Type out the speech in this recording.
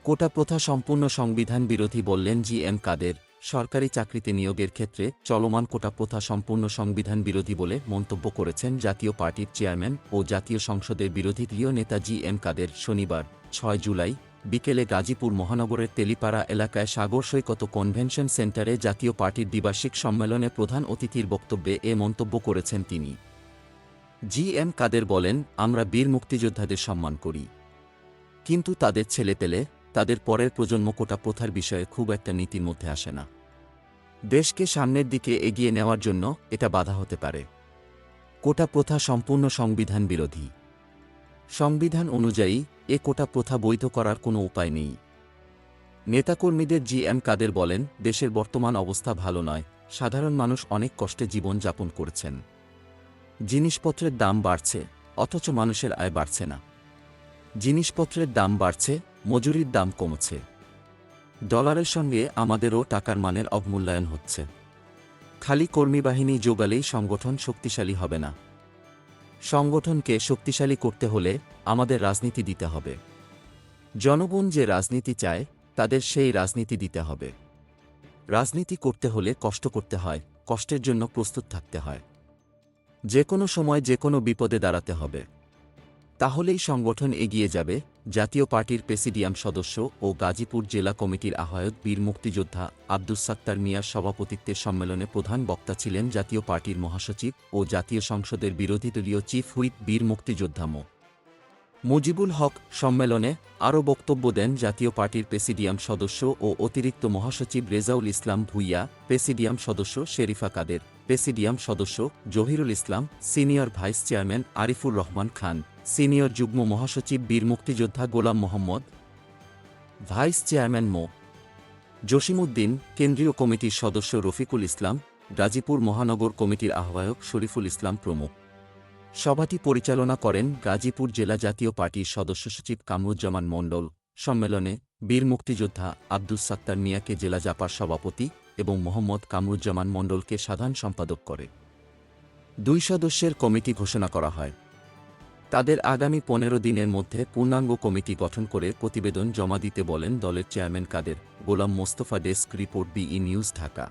কোটা প্রথা সম্পূর্ণ সংবিধান বিরোধী বললেন জি এম কাদের। সরকারি চাকরিতে নিয়োগের ক্ষেত্রে চলমান কোটা প্রথা সম্পূর্ণ সংবিধান বিরোধী বলে মন্তব্য করেছেন জাতীয় পার্টির চেয়ারম্যান ও জাতীয় সংসদের বিরোধী দলীয় নেতা জি এম কাদের। শনিবার ৬ জুলাই বিকেলে গাজীপুর মহানগরের তেলিপাড়া এলাকায় সাগর সৈকত কনভেনশন সেন্টারে জাতীয় পার্টির দ্বিবার্ষিক সম্মেলনে প্রধান অতিথির বক্তব্যে এ মন্তব্য করেছেন তিনি। জি এম কাদের বলেন, আমরা বীর মুক্তিযোদ্ধাদের সম্মান করি, কিন্তু তাদের ছেলেপেলে, তাদের পরের প্রজন্ম কোটা প্রথার বিষয়ে খুব একটা নীতির মধ্যে আসে না। দেশকে সামনের দিকে এগিয়ে নেওয়ার জন্য এটা বাধা হতে পারে। কোটা প্রথা সম্পূর্ণ সংবিধান বিরোধী। সংবিধান অনুযায়ী এ কোটা প্রথা বৈধ করার কোনো উপায় নেই। নেতাকর্মীদের জি এম কাদের বলেন, দেশের বর্তমান অবস্থা ভালো নয়, সাধারণ মানুষ অনেক কষ্টে জীবন যাপন করছেন। জিনিসপত্রের দাম বাড়ছে, অথচ মানুষের আয় বাড়ছে না। জিনিসপত্রের দাম বাড়ছে, মজুরির দাম কমছে। ডলারের সঙ্গে আমাদেরও টাকার মানের অবমূল্যায়ন হচ্ছে। খালি কর্মীবাহিনী যোগালেই সংগঠন শক্তিশালী হবে না। সংগঠনকে শক্তিশালী করতে হলে আমাদের রাজনীতি দিতে হবে। জনগণ যে রাজনীতি চায়, তাদের সেই রাজনীতি দিতে হবে। রাজনীতি করতে হলে কষ্ট করতে হয়, কষ্টের জন্য প্রস্তুত থাকতে হয়। যে কোনো সময় যে কোনো বিপদে দাঁড়াতে হবে। তাহলেই সংগঠন এগিয়ে যাবে। জাতীয় পার্টির প্রেসিডিয়াম সদস্য ও গাজীপুর জেলা কমিটির আহ্বায়ক বীর মুক্তিযোদ্ধা আব্দুস সাত্তার মিয়ার সভাপতিত্বে সম্মেলনে প্রধান বক্তা ছিলেন জাতীয় পার্টির মহাসচিব ও জাতীয় সংসদের বিরোধী দলীয় চিফ হুইপ বীর মুক্তিযোদ্ধা মো. মুজিবুল হক। সম্মেলনে আরও বক্তব্য দেন জাতীয় পার্টির প্রেসিডিয়াম সদস্য ও অতিরিক্ত মহাসচিব রেজাউল ইসলাম ভূঁইয়া, প্রেসিডিয়াম সদস্য শেরিফা কাদের, প্রেসিডিয়াম সদস্য Zahirul Islam, senior vice chairman Arifur Rahman Khan, senior যুগ্ম মহাসচিব বীর মুক্তিযোদ্ধা গোলাম মোহাম্মদ, ভাইস চেয়ারম্যান মো. জসিমউদ্দিন, কেন্দ্রীয় কমিটির সদস্য রফিকুল ইসলাম, গাজীপুর মহানগর কমিটির আহ্বায়ক শরীফুল ইসলাম প্রমুখ। সভাটি পরিচালনা করেন গাজীপুর জেলা জাতীয় পার্টির সদস্য সচিব কামরুজ্জামান মণ্ডল। সম্মেলনে বীর মুক্তিযোদ্ধা আব্দুস সাত্তার মিয়াকে জেলা জাপার সভাপতি এবং মোহাম্মদ কামরুজ্জামান মণ্ডলকে সাধারণ সম্পাদক করে 2 সদস্যের কমিটি ঘোষণা করা হয়। তাদের আগামী 15 দিনের মধ্যে পূর্ণাঙ্গ কমিটি গঠন করে প্রতিবেদন জমা দিতে বলেন দলের chairman Kader. Golam Mostafa, desk report, বিই নিউজ, ঢাকা।